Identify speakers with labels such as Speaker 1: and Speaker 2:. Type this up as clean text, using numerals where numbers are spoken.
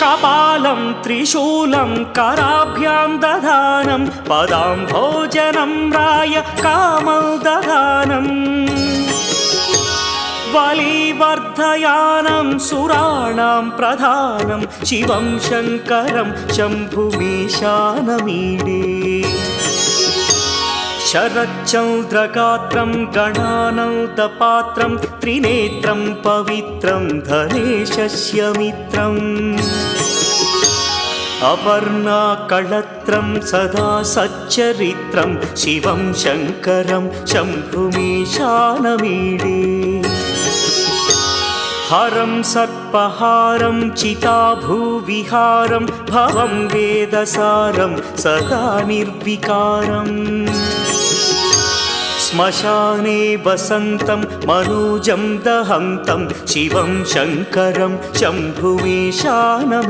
Speaker 1: कपालं त्रिशूलं कराभ्यां दधानं पदाम्भोजनं राय कामदधानं बलिवर्धयानं सुराणां प्रधानं शिवं शङ्करं शम्भुमीशानमीडे शरच्चन्द्रगात्रं गणानन्दपात्रं त्रिनेत्रं पवित्रं धनेशस्य मित्रम् अपर्णाकळत्रं सदा सच्चरित्रं शिवं शङ्करं शम्भुमीशानमीडे हरं सर्पहारं चिताभूविहारं भवं वेदसारं सदा निर्विकारम् श्मशाने वसन्तं मनोजं दहन्तं शिवं शङ्करं शम्भुमीशानमीडे